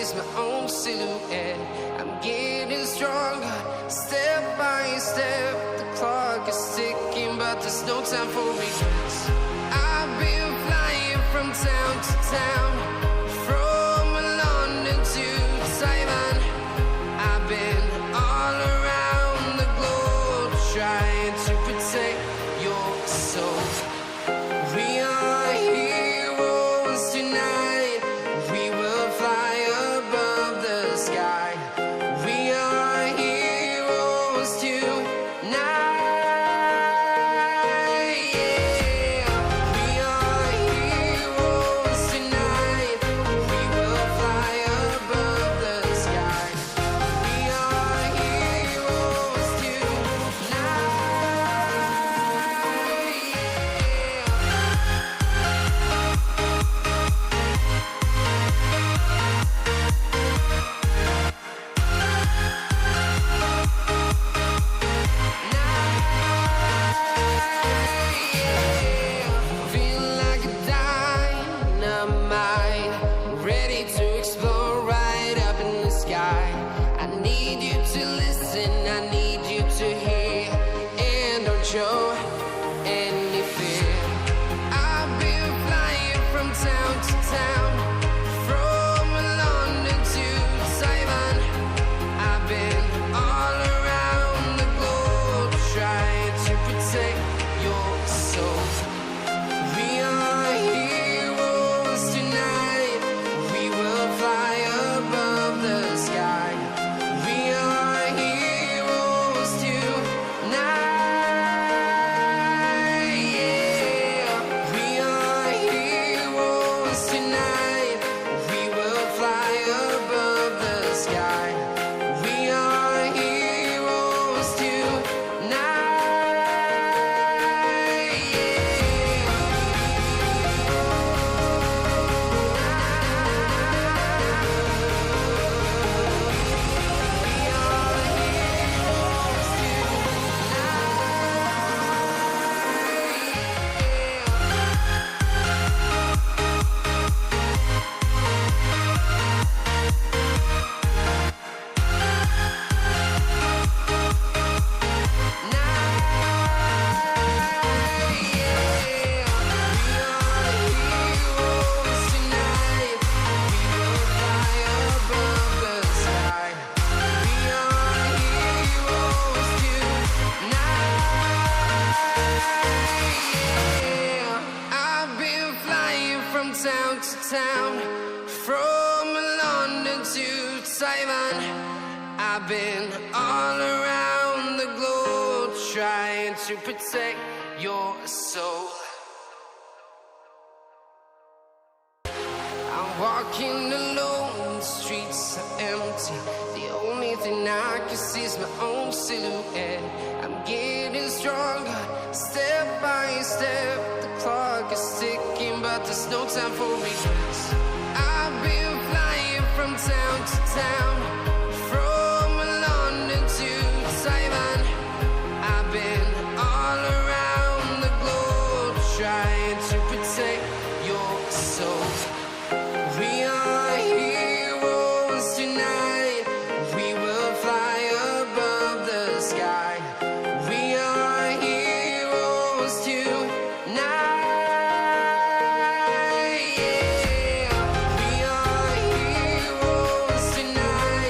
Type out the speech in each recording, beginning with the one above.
sees my own silhouette. I'm getting stronger, step by step. The clock is ticking, but there's no time for regrets. I've been flying from town to town, from London to Taiwan. I've been all around the globe, trying to protect your soul. We are heroes tonight. We will fly above the sky. We are heroes tonight. Yeah. We are heroes tonight. We will fly above the sky. We are heroes tonight. Feel like a dynamite, ready to explode right up in the sky. I need you to listen, I need you to hear, and don't show any fear. I've been flying from town to town, from London to Taiwan. I've been all around the globe, trying to protect your soul. We are heroes tonight. We will fly above the sky. We are heroes tonight. Yeah. We are heroes tonight. We will fly above the sky. We are heroes tonight. I've been flying from town to town, from London to Taiwan. I've been all around the globe, trying to protect your soul. I'm walking alone, the streets are empty. The only thing I can see is my own silhouette. I'm getting stronger, step by step. The clock is ticking, but there's no time for regrets. I've been flying from town to town, from London to Taiwan. I've been all around the globe, trying to protect your soul. We are heroes tonight. We will fly above the sky. We are heroes tonight. Yeah. We are heroes tonight.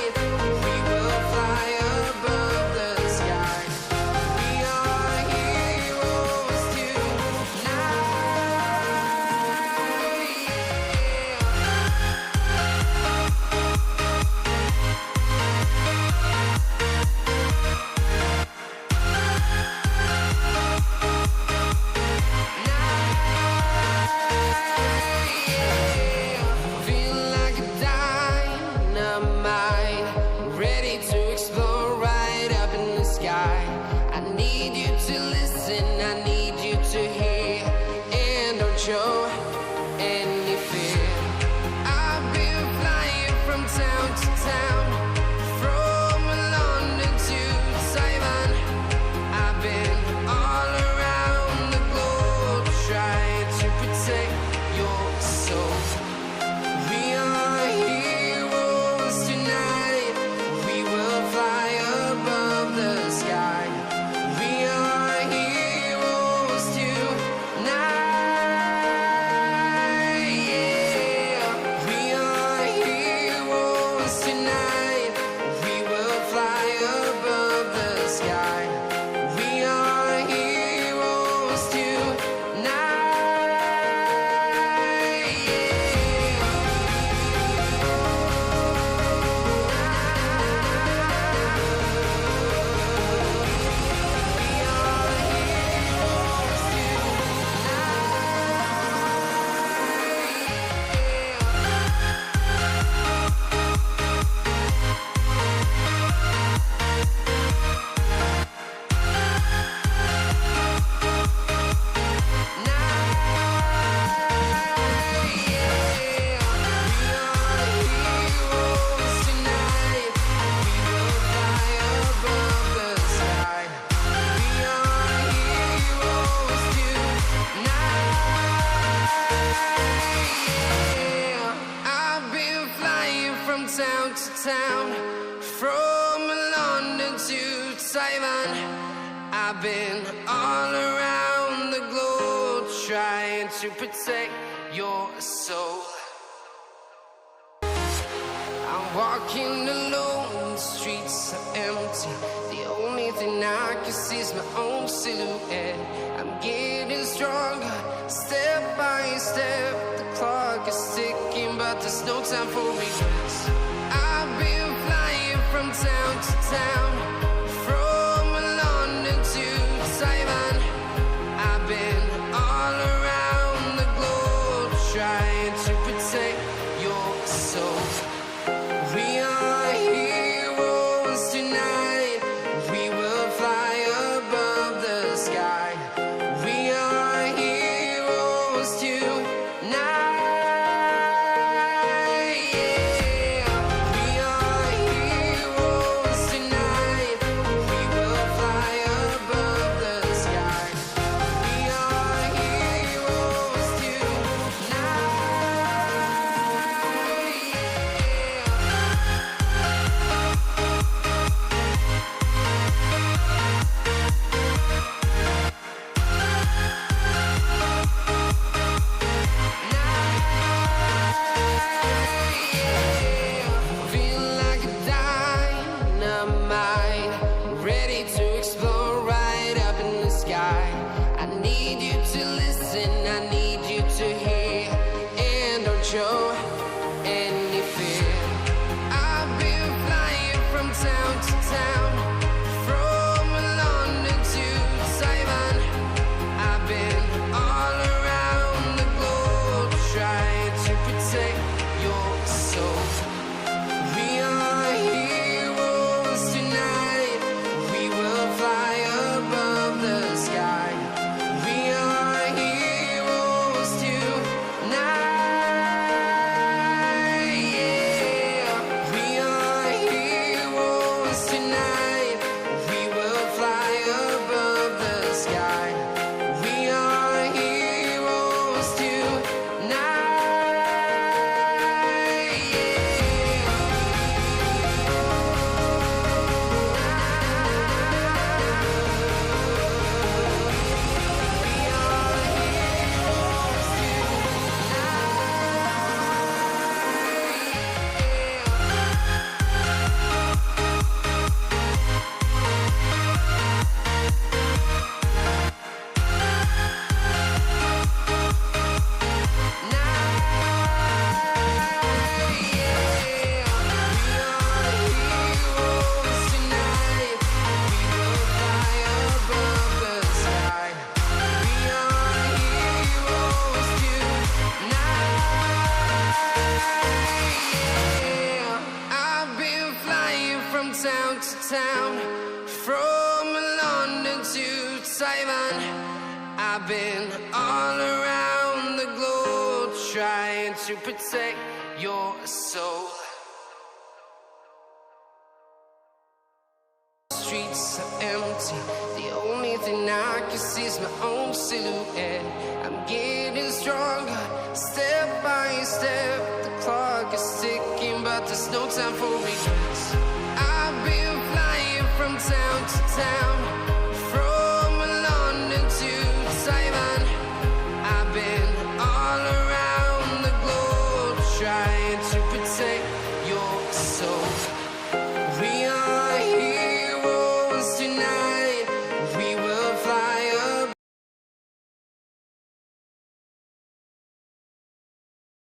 town, from London to Taiwan. I've been all around the globe trying to protect your soul. I'm walking alone, the streets are empty. The only thing I can see is my own silhouette. I'm getting stronger, step by step. The clock is ticking, but there's no time for regrets. I've been flying from town to town, from London to Taiwan. I've been all around the globe trying to protect your soul. We are heroes tonight. We will fly above the sky. We are heroes tonight. Yeah. We are heroes tonight. We will fly above the sky. We are heroes tonight. Feel like a dynamite, ready to explode right up in the sky. I need you to listen, I need you to hear, and don't show any fear. I've been flying from town to town, from London to Taiwan. I've been all around the globe trying to protect your soul. We are heroes tonight. We will fly above the sky. We are heroes tonight. Yeah. We are heroes tonight. We will fly above the sky. We are heroes town to town, from London to Taiwan. I've been all around the globe trying to protect your soul. Streets are empty. The only thing I can see is my own silhouette. I'm getting stronger, step by step. The clock is ticking, but there's no time for regrets. I've been flying from town to town,